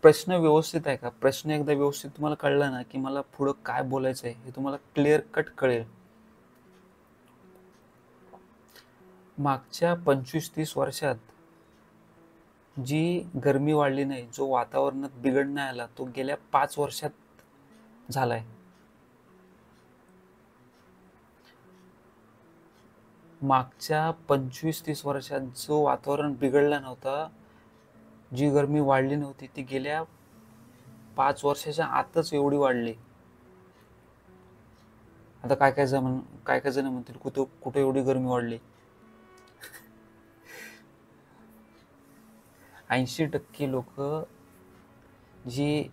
प्रश्न व्यवस्थित आहे का? प्रश्न एकदा व्यवस्थित तुम्हाला कळला ना, की मला पुढं काय बोलायचं आहे, हे तुम्हाला क्लिअर कट कळेल. मागच्या 25-30 वर्षात जी गरमी वाढली नाही, जो वातावरणात बिघड नाही आला, तो गेल्या 5 वर्षात झालाय. मागच्या 25-30 वर्षात जो वातावरण बिघडला नव्हता, जी गरमी वाढली नव्हती, ती गेल्या 5 वर्षाच्या आतच एवढी वाढली. आता काय काय जण म्हणतील, कुठं कुठं एवढी गरमी वाढली? 80% लोकं जी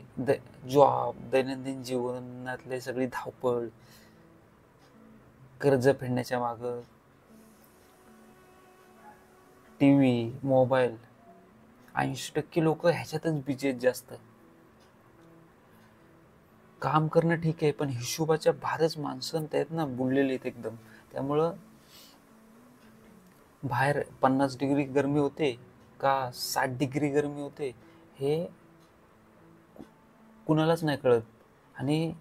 जॉब, दैनंदिन जीवनातली सगळी धावपळ, कर्ज फेडण्याच्या मागं, टीव्ही, मोबाईल, 80% लोकं ह्याच्यातच बिझी आहेत जास्त. काम करणं ठीक आहे, पण हिशोबाच्या बाहेरच माणसं आहेत ना बुडलेली आहेत एकदम. त्यामुळं बाहेर 50 डिग्री गरमी होते का 60 डिग्री गरमी होते, हे कुणालाच नाही कळत. आणि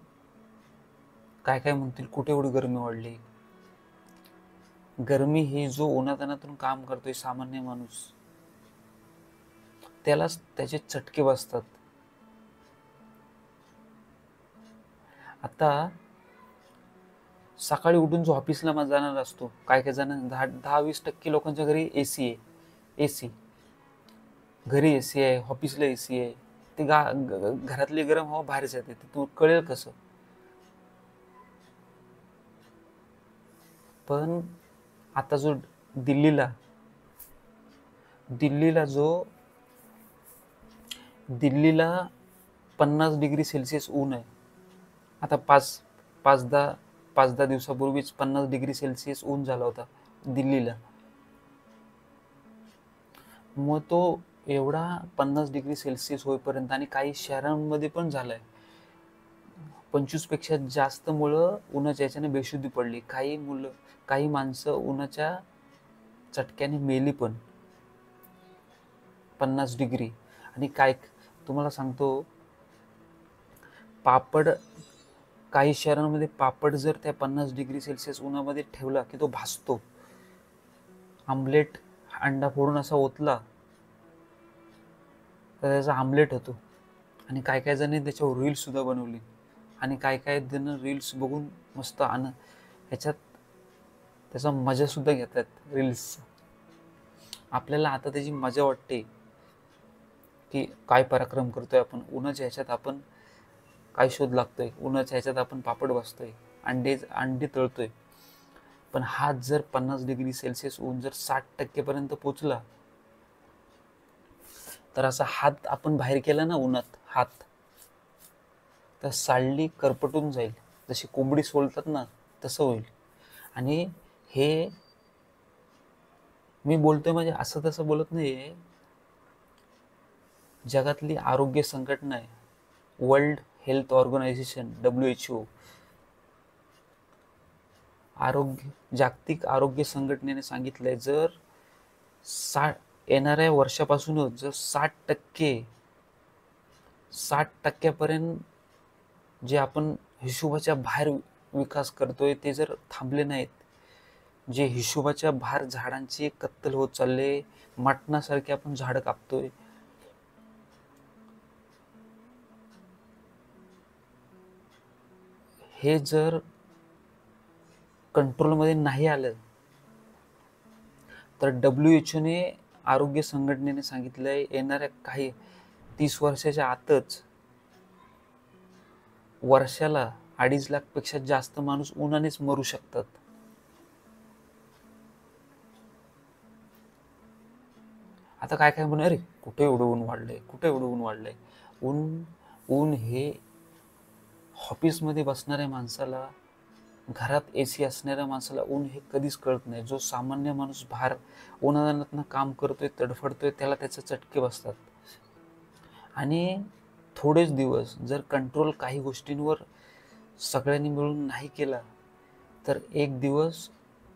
काय काय म्हणतील, कुठे एवढी गरमी वाढली? गरमी ही जो उन्हातान्हातून काम करतोय सामान्य माणूस, त्यालाच त्याचे चटके बसतात. आता सकाळी उठून जो ऑफिसला जाणार असतो, काय काय जण 10-20% लोकांच्या घरी एसी आहे. एसी घरी एसी आहे, ऑफिसला एसी आहे. ते घरातली गरम हवा बाहेर जाते, ते तू कळेल कसं? पण आता जो दिल्लीला दिल्लीला जो दिल्लीला 50 डिग्री सेल्सिअस ऊन आहे. आता 5-10 दिवसापूर्वीच 50 डिग्री सेल्सिअस ऊन झाला होता दिल्लीला. मग तो एवढा 50 डिग्री सेल्सिअस होईपर्यंत, आणि काही शहरांमध्ये पण झालाय, 25 पेक्षा जास्त मुलं उन्हाच्या याच्याने बेशुद्धी पडली. काही माणसं उन्हाच्या चटक्याने मेली पण. 50 डिग्री. आणि काय तुम्हाला सांगतो, पापड, काही शहरांमध्ये पापड जर त्या 50 डिग्री सेल्सिअस उन्हामध्ये ठेवला की तो भासतो. आमलेट अंडा फोडून असा ओतला तर त्याचा आमलेट होतो. आणि काय काय जणांनी त्याच्यावर रील्स सुद्धा बनवली. आणि काय काय जण रील्स बघून मस्त ह्याच्यात त्याचा मजा सुद्धा घेतात रील्सचा. आपल्याला आता त्याची मजा वाटते की काय पराक्रम करतोय आपण उन्हाच्या ह्याच्यात, आपण काय शोध लागतोय, उन्हाच्या ह्याच्यात आपण पापड भाजतोय, अंडे तळतोय. पण हात जर 50 डिग्री सेल्सिअस ऊन जर 60% पर्यंत पोचला, तर असा हात आपण बाहेर केला ना उन्हात, हात तर साळली करपटून जाईल. जशी कोंबडी सोलतात ना, तसं होईल. आणि हे मी बोलतोय म्हणजे असं तसं बोलत नाहीये. जगातली आरोग्य संघटना आहे, वर्ल्ड हेल्थ ऑर्गनायझेशन, WHO, जागतिक आरोग्य संघटनेने सांगितलंय, जर येणाऱ्या वर्षापासूनच जर 60% जे आपण हिशोबाच्या बाहेर विकास करतोय ते जर थांबले नाहीत, जे हिशोबाच्या बाहेर झाडांची कत्तल होत चालले, मटणासारखे आपण झाडं कापतोय, हे जर कंट्रोलमध्ये नाही आलं तर WHOने, आरोग्य संघटनेने सांगितलंय, येणाऱ्या काही 30 वर्षाच्या आतच वर्षाला 2.5 लाखपेक्षा जास्त माणूस उन्हानेच मरू शकतात. आता काय काय म्हणून, अरे कुठे एवढं ऊन वाढलंय, कुठे एवढं ऊन वाढलंय? ऊन हे ऑफिसमध्ये बसणाऱ्या माणसाला, घरात एसी असणाऱ्या माणसाला ऊन हे कधीच कळत नाही. जो सामान्य माणूस बाहेर उन्हाळ्यातनं काम करतोय, तडफडतोय, त्याला त्याचे चटके बसतात. आणि थोडेच दिवस जर कंट्रोल काही गोष्टींवर सगळ्यांनी मिळून नाही केला, तर एक दिवस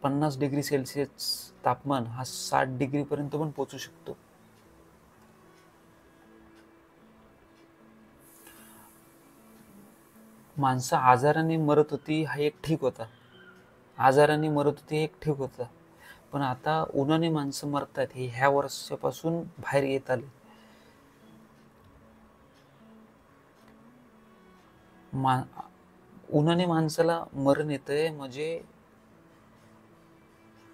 50 डिग्री सेल्सिअस तापमान हा 60 डिग्रीपर्यंत पण पोचू शकतो. माणसं आजाराने मरत होती हा एक ठीक होता, आजाराने मरत होती हे एक ठीक होतं, पण आता उन्हाने माणसं मरतात हे ह्या वर्षापासून बाहेर येत आले. उन्हाने माणसाला मरण येतंय म्हणजे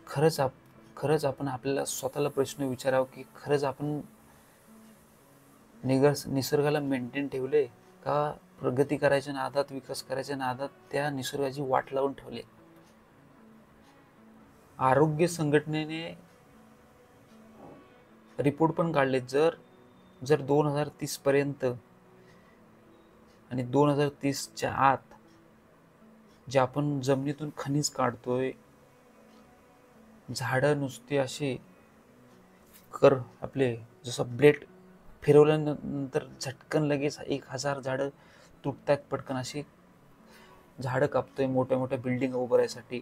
खरंच आपण आपल्याला स्वतःला प्रश्न विचारावा की खरंच आपण निसर्गाला मेंटेन ठेवले का प्रगती करायच्या नादात, विकास करायच्या नादात त्या निसर्गाची वाट लावून ठेवली. आरोग्य संघटनेने रिपोर्ट पण काढले, जर 2030 पर्यंत आणि 2030च्या आत जे आपण जमिनीतून खनिज काढतोय, झाडं नुसते असे आपले जसं ब्लेड फिरवल्यानंतर झटकन लगेच 1000 झाडं तुटतात पटकन, अशी झाडं कापतोय मोठ्या मोठ्या बिल्डिंग उभं राहायसाठी.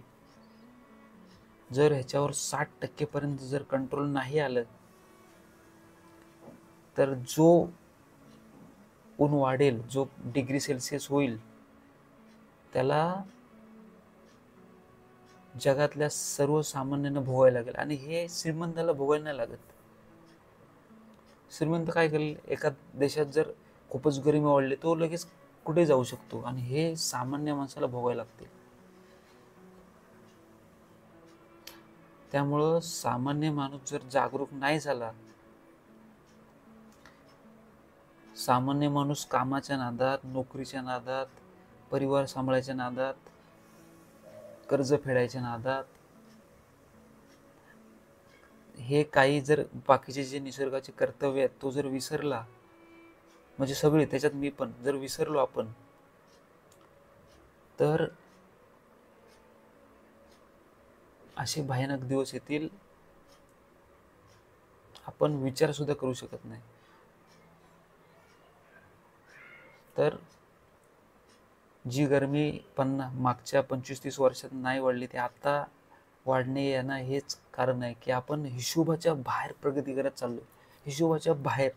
जर ह्याच्यावर 60% पर्यंत जर कंट्रोल नाही आलं तर जो ऊन वाढेल, जो डिग्री सेल्सिअस होईल, त्याला जगातल्या सर्वसामान्यांना भोगायला लागेल. आणि हे श्रीमंताला भोगायला नाही लागत. श्रीमंत काय करेल, एका देशात जर खूपच गरमी वाढली तो लगेच कुठे जाऊ शकतो, आणि हे सामान्य माणसाला भोगायला लागते. त्यामुळं सामान्य माणूस जर जागरूक नाही झाला, सामान्य माणूस कामाच्या नादात, नोकरीच्या नादात, परिवार सांभाळायच्या नादात, कर्ज फेडायच्या नादात, हे काही जर बाकीचे जे निसर्गाचे कर्तव्य आहेत तो जर विसरला, म्हणजे सगळे त्याच्यात मी पण जर विसरलो आपण, तर असे भयानक दिवस येतील आपण विचार सुद्धा करू शकत नाही. तर जी गरमी मागच्या 25-30 वर्षात नाही वाढली ती आता वाढणे यांना हेच कारण आहे की आपण हिशोबाच्या बाहेर प्रगती करत चाललोय. हिशोबाच्या बाहेर.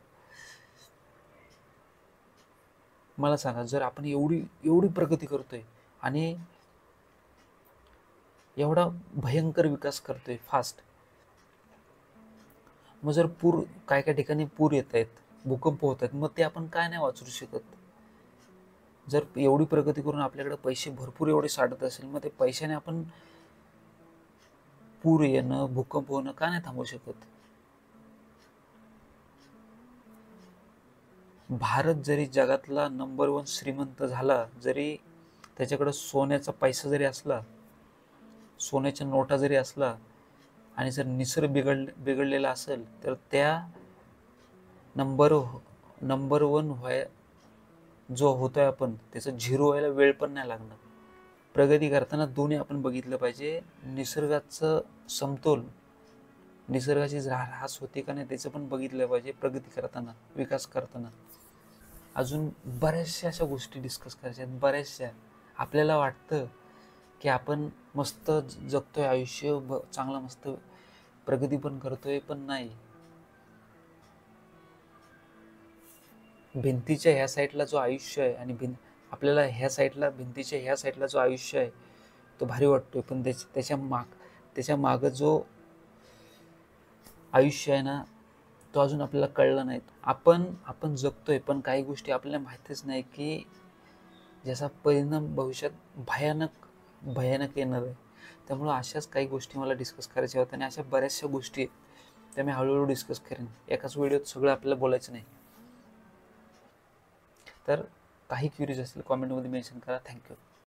मला सांगा, जर आपण एवढी प्रगती करतोय आणि एवढा भयंकर विकास करतोय फास्ट, मग जर काय ठिकाणी पूर येत आहेत, भूकंप होत आहेत, मग ते आपण काय नाही वाचू शकत? जर एवढी प्रगती करून आपल्याकडे पैसे भरपूर एवढे साठत असेल, मग ते पैशाने आपण पूर येणं, भूकंप होणं का नाही थांबवू शकत? भारत जरी जगातला नंबर 1 श्रीमंत झाला, जरी त्याच्याकडे सोन्याचा पैसा जरी असला, सोन्याच्या नोटा जरी असला, आणि जर निसर्ग बिघडलेला असेल, तर त्या नंबर 1 जो होतोय आपण, त्याचं 0 व्हायला वेळ पण नाही लागणार. प्रगती करताना दोन्ही आपण बघितलं पाहिजे. निसर्गाचं समतोल, निसर्गाची ऱ्हास होती का नाही त्याचं पण बघितलं पाहिजे प्रगती करताना, विकास करताना. अजून बऱ्याचशा अशा गोष्टी डिस्कस करायच्या आहेत, बऱ्याचशा. आपल्याला वाटतं की आपण मस्त जगतोय आयुष्य, चांगला मस्त प्रगती पण करतोय, पण नाही. भिंतीच्या ह्या साईडला जो आयुष्य आहे आणि आपल्याला ह्या साईडला, भिंतीच्या ह्या साईडला जो आयुष्य आहे तो भारी वाटतोय, पण त्याच्या मागं जो आयुष्य आहे ना, तो अजून आपल्याला कळला नाही. आपण जगतोय, पण काही गोष्टी आपल्याला माहितीच नाही की ज्याचा परिणाम भविष्यात भयानक येणार आहे. त्यामुळं अशाच काही गोष्टी मला डिस्कस करायच्या होत्या, आणि अशा बऱ्याचशा गोष्टी आहेत त्या मी हळूहळू डिस्कस करेन. एकाच व्हिडिओत सगळं आपल्याला बोलायचं नाही. तर काही क्युरीज असतील कॉमेंटमध्ये मेन्शन करा. थँक्यू.